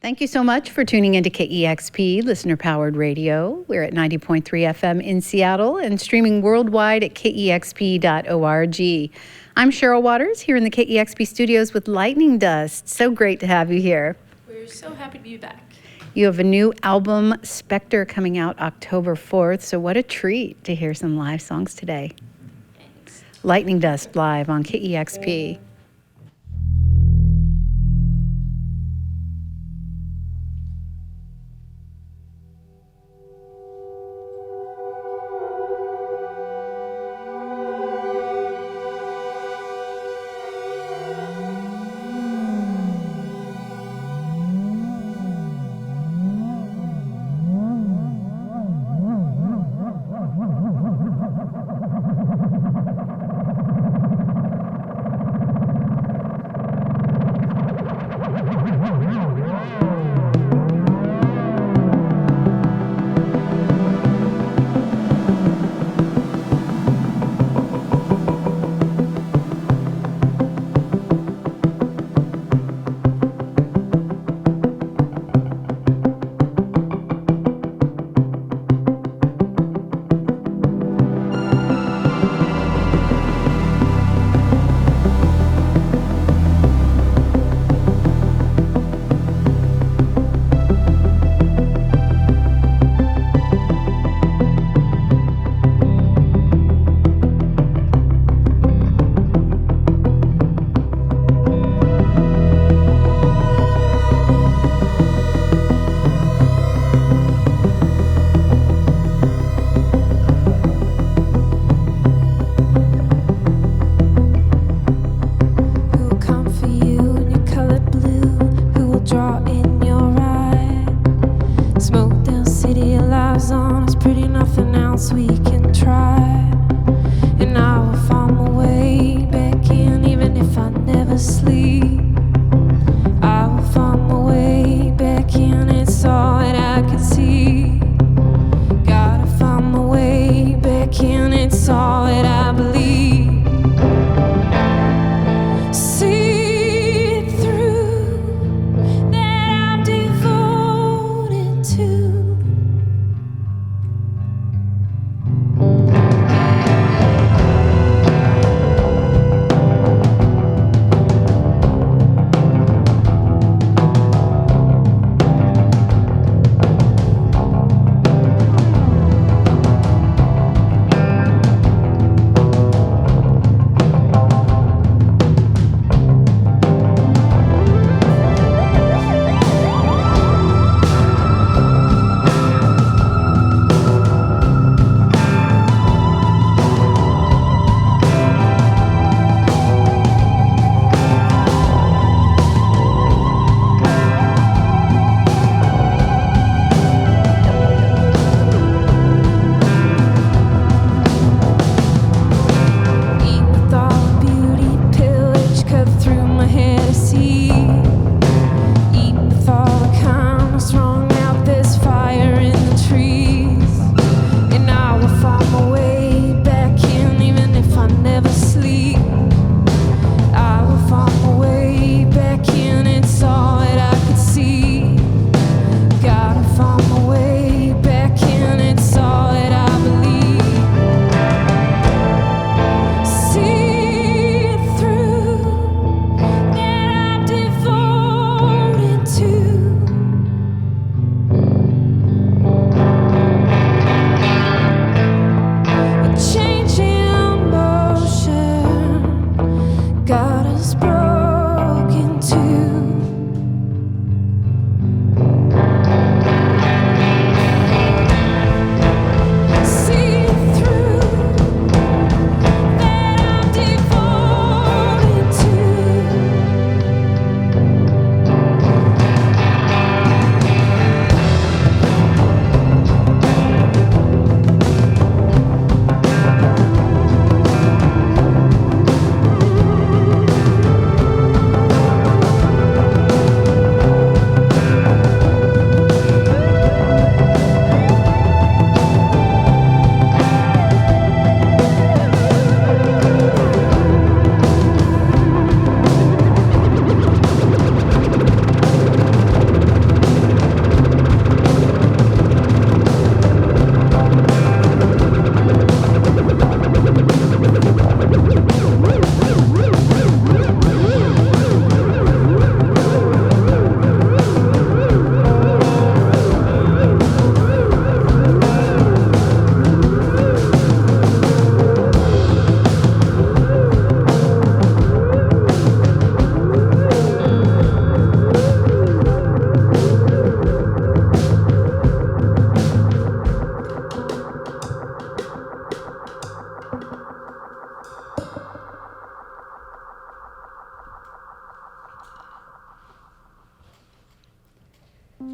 Thank you so much for tuning into KEXP, listener-powered radio. We're at 90.3 FM in Seattle and streaming worldwide at kexp.org. I'm Cheryl Waters here in the KEXP studios with Lightning Dust. So great to have you here. We're so happy to be back. You have a new album, Spectre, coming out October 4th, so what a treat to hear some live songs today. Thanks. Lightning Dust live on KEXP. There's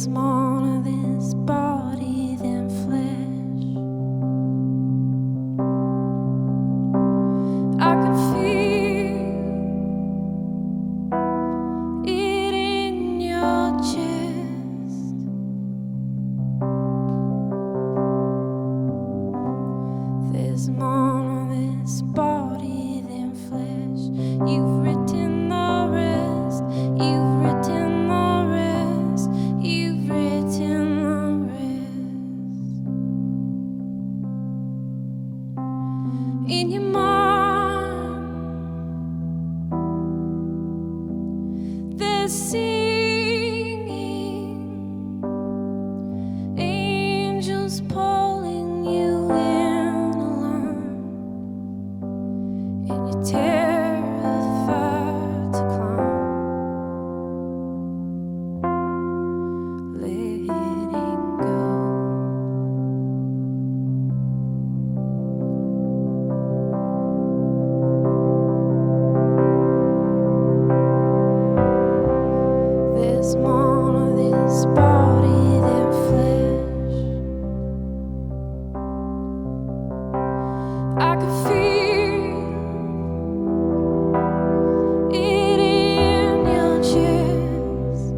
more to this body than flesh. I can feel it in your chest. There's more to this body than flesh. You've written the rest. You've written the rest. You've written the rest. In your mind, they're singing, angels pulling you in along, and you're terrified to climb. Letting go. There's more to this body than flesh. I can feel it in your chest.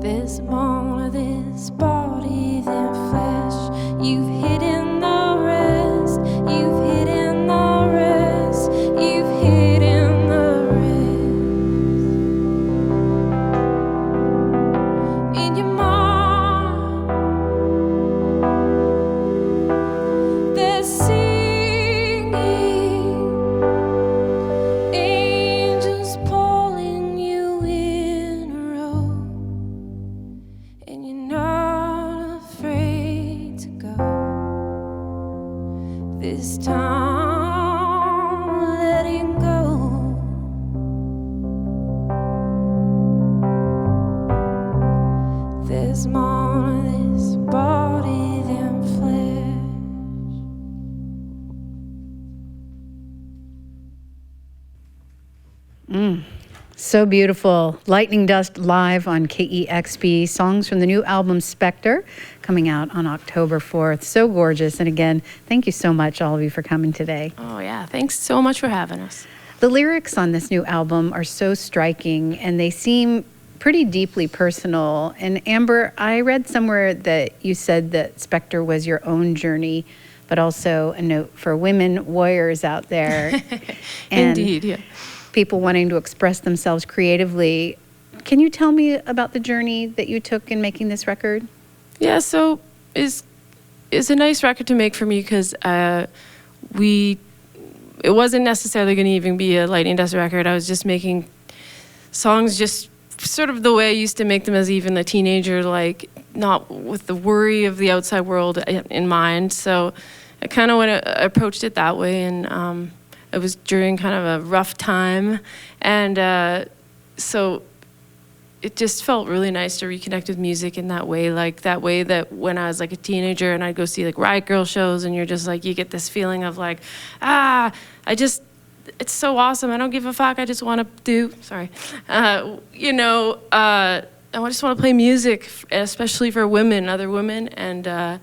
There's more to this body than flesh. You've hidden the rest. You've hidden the rest. You've hidden the rest. In your mind, they're singing, angels pulling you in a row, and you're not afraid to go. This time, letting go. There's more to this body than flesh. So beautiful. Lightning Dust live on KEXP. Songs from the new album Spectre, coming out on October 4th. So gorgeous. And again, thank you so much, all of you, for coming today. Oh, yeah. Thanks so much for having us. The lyrics on this new album are so striking, and they seem pretty deeply personal. And Amber, I read somewhere that you said that Spectre was your own journey, but also a note for women warriors out there. And Indeed, yeah. people wanting to express themselves creatively. Can you tell me about the journey that you took in making this record? Yeah, so it's a nice record to make for me because it wasn't necessarily going to even be a Lightning Dust record. I was just making songs just sort of the way I used to make them as even a teenager, like not with the worry of the outside world in mind. So I kind of approached it that way, and it was during kind of a rough time, and so it just felt really nice to reconnect with music in that way, like that way that when I was like a teenager and I'd go see like Riot Girl shows, and you're just like, you get this feeling of like, it's so awesome, I don't give a fuck, I just want to do, I just want to play music, especially for women, other women, and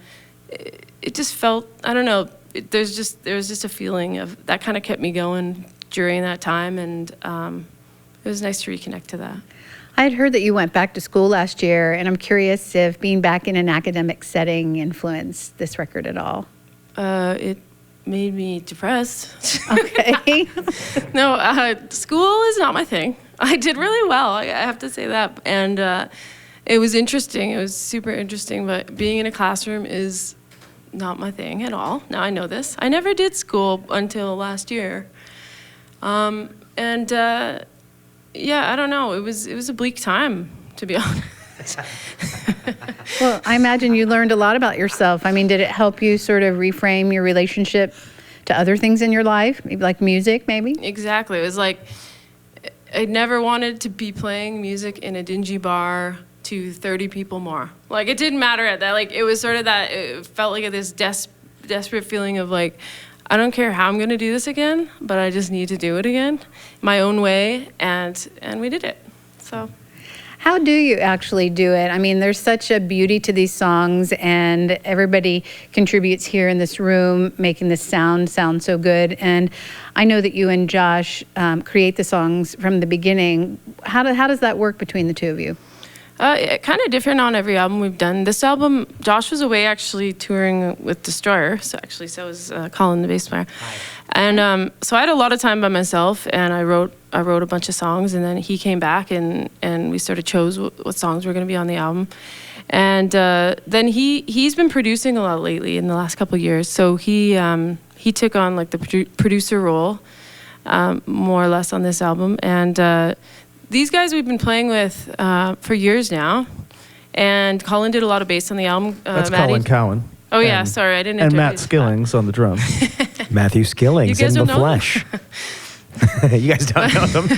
it just felt, I don't know, there was just a feeling of that kind of kept me going during that time, and it was nice to reconnect to that. I had heard that you went back to school last year, and I'm curious if being back in an academic setting influenced this record at all. It made me depressed. Okay. No, school is not my thing. I did really well, I have to say that. And it was interesting. It was super interesting, but being in a classroom is not my thing at all. Now I know this. I never did school until last year. Yeah, I don't know. It was a bleak time, to be honest. Well, I imagine you learned a lot about yourself. I mean, did it help you sort of reframe your relationship to other things in your life, maybe like music, maybe? Exactly. It was like I never wanted to be playing music in a dingy bar to 30 people more. Like, it didn't matter at that. Like, it was sort of that, it felt like this desperate feeling of like, I don't care how I'm going to do this again, but I just need to do it again my own way. And we did it. So. How do you actually do it? I mean, there's such a beauty to these songs, and everybody contributes here in this room, making this sound so good. And I know that you and Josh create the songs from the beginning. How does that work between the two of you? Kind of different on every album we've done. This album, Josh was away actually touring with Destroyer, so was Colin, the bass player. Hi. And so I had a lot of time by myself, and I wrote a bunch of songs, and then he came back, and we sort of chose what songs were going to be on the album. And then he's been producing a lot lately in the last couple of years, so he took on like the producer role, more or less on this album. And these guys we've been playing with for years now, and Colin did a lot of bass on the album. That's Maddie. Colin Cowan. Oh yeah, sorry, I didn't. And Matt Skillings on the drums. Matthew Skillings in the flesh. You guys don't know them?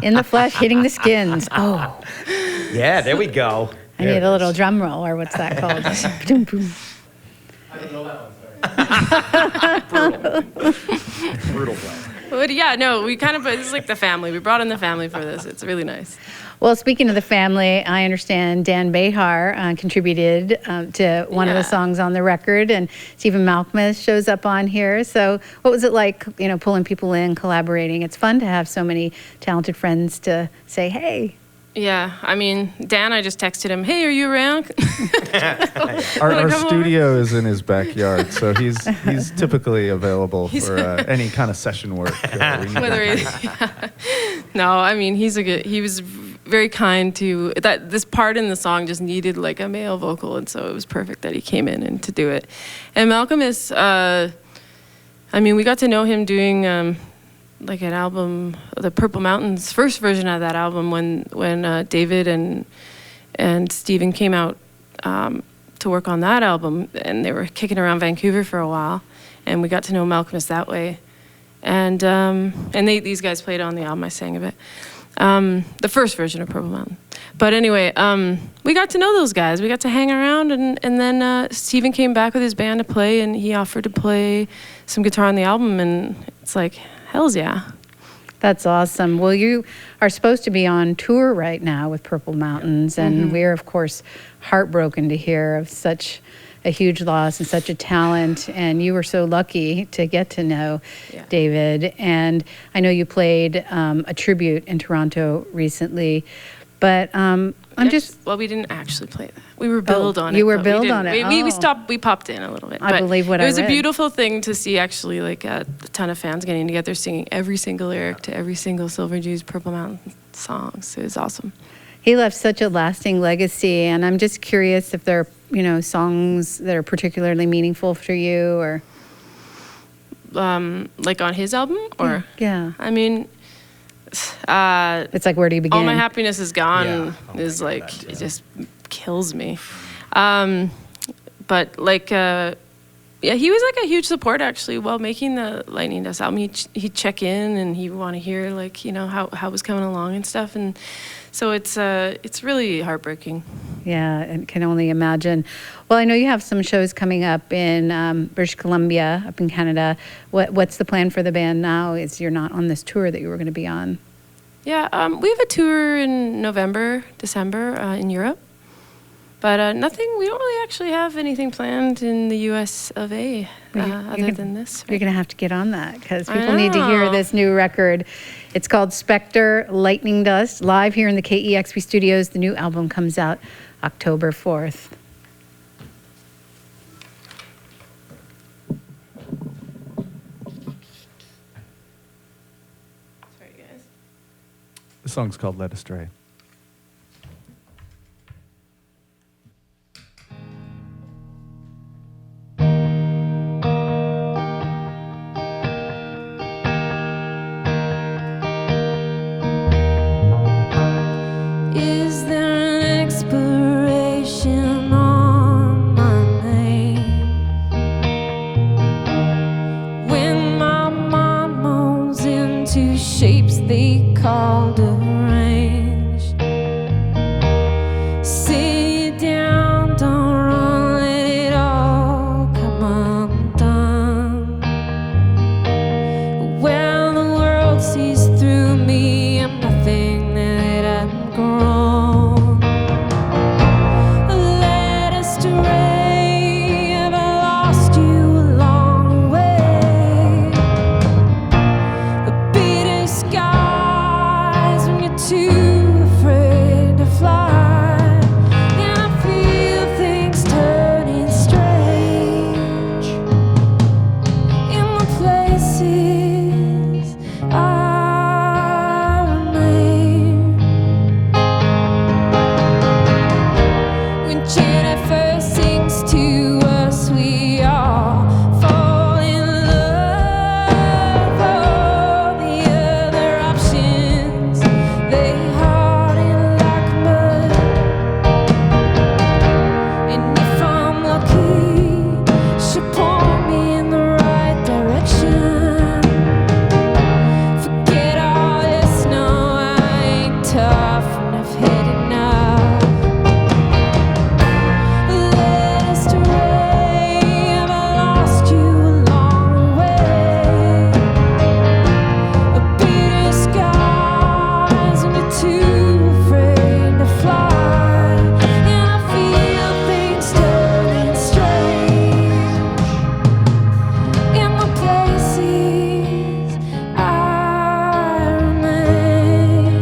In the flesh, hitting the skins. Oh. Yeah, there we go. I need a little drum roll, or what's that called? Boom, boom. I don't know that one, sorry. Brutal play. But yeah, no, this is like the family. We brought in the family for this. It's really nice. Well, speaking of the family, I understand Dan Behar contributed to one of the songs on the record, and Stephen Malcolm shows up on here. So what was it like, pulling people in, collaborating? It's fun to have so many talented friends to say, hey. Yeah, I mean, Dan, I just texted him, hey, are you around? Our studio is in his backyard, so he's typically available for any kind of session work. No, I mean, he was very kind to that. This part in the song just needed like a male vocal, and so it was perfect that he came in and to do it. And Malcolm is, I mean, we got to know him doing like an album, the Purple Mountains first version of that album, when David and Stephen came out to work on that album, and they were kicking around Vancouver for a while, and we got to know Malcolmus that way, and these guys played on the album. I sang a bit, the first version of Purple Mountain. But anyway, we got to know those guys. We got to hang around, and then Stephen came back with his band to play, and he offered to play some guitar on the album, and it's like, hells yeah. That's awesome. Well, you are supposed to be on tour right now with Purple Mountains, and we're, of course, heartbroken to hear of such a huge loss and such a talent. And you were so lucky to get to know David. And I know you played a tribute in Toronto recently, but we didn't actually play that. We were billed on it. You were billed on it. We popped in a little bit. I believe what I read. It was a beautiful thing to see, actually, like a ton of fans getting together, singing every single lyric to every single Silver Jews Purple Mountain song. So it was awesome. He left such a lasting legacy, and I'm just curious if there are, songs that are particularly meaningful for you, or like on his album, or yeah. I mean. It's like, where do you begin? All My Happiness Is Gone is like, it just kills me. But like, he was like a huge support actually while making the Lightning Dust album. He'd check in, and he'd want to hear like, how it was coming along and stuff. And so it's really heartbreaking. Yeah, I can only imagine. Well, I know you have some shows coming up in British Columbia, up in Canada. What's the plan for the band now? You're not on this tour that you were going to be on? Yeah, we have a tour in November, December in Europe. But nothing, we don't really actually have anything planned in the US of A other than this. Right? You're going to have to get on that, because people need to hear this new record. It's called Spectre, Lightning Dust, live here in the KEXP studios. The new album comes out October 4th. Sorry, guys. The song's called Led Astray. Is there an expiration on my name? When into shapes they called arranged. Sit down, don't run, let it all come undone. When the world sees through me, I'm nothing that I'm grown. Led astray, have I lost you along the way? The bitter skies when you're too afraid to fly, and I feel things turning strange in the places I remain. When Jennifer sings to us, we all fall in love. All the other options, they harden like mud. And if I'm lucky, she'll point me in the right direction. Forget all this, no, I ain't tough enough, had enough. Led astray, have I lost you along the way? The bitter skies when you're too afraid to fly, and I feel things turning strange in the places I remain.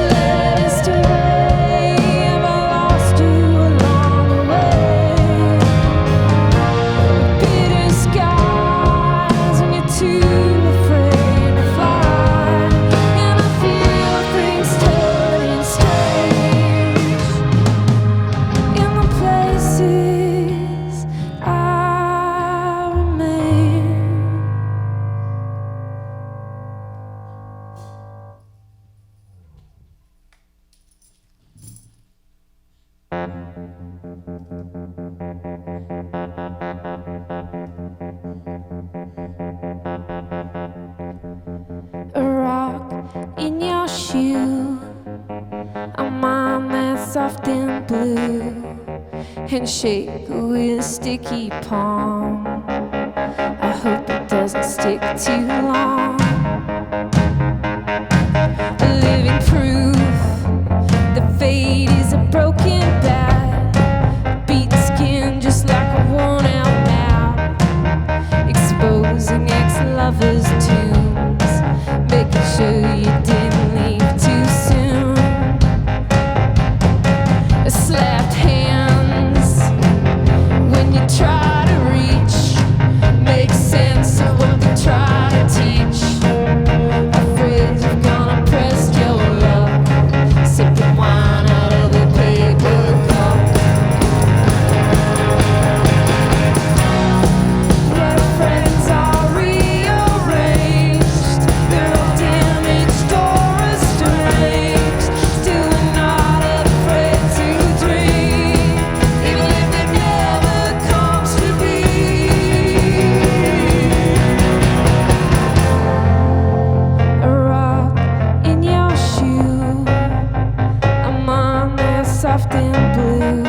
Led astray, have I lost you along the way? Bitter skies when you're too afraid to fly, and I feel things turning strange in the places I remain. A rock in your shoe, a mind that's soft and blue, handshake with sticky palm. I hope it doesn't stick too long. Living proof that fate is a broken bat, beaten skin just like a worn out map, exposing ex-lovers' tombs, making sure you didn't leave too soon. Slapped hands when you try to reach, make sense of what they try to teach. Afraid you're gonna press your luck, sipping wine out of a paper cup. Where friends are rearranged, they're all damaged or estranged. Still we're not afraid to dream, even if it never comes to be. A rock in your shoe, a mind that's soft and blue,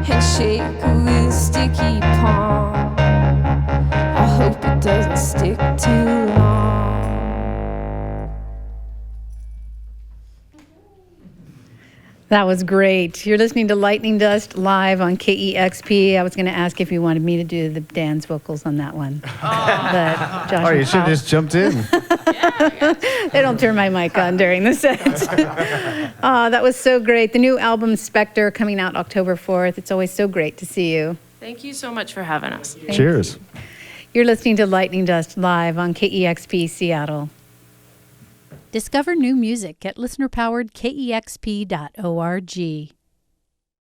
handshake with sticky palm. I hope it doesn't stick too long. That was great. You're listening to Lightning Dust live on KEXP. I was going to ask if you wanted me to do the Dan's vocals on that one. But Josh Oh, you and should have Paul- just jumped in. They don't turn my mic on during the set. That was so great. The new album, Spectre, coming out October 4th. It's always so great to see you. Thank you so much for having us. Cheers. You're listening to Lightning Dust live on KEXP Seattle. Discover new music at listener-powered KEXP.org.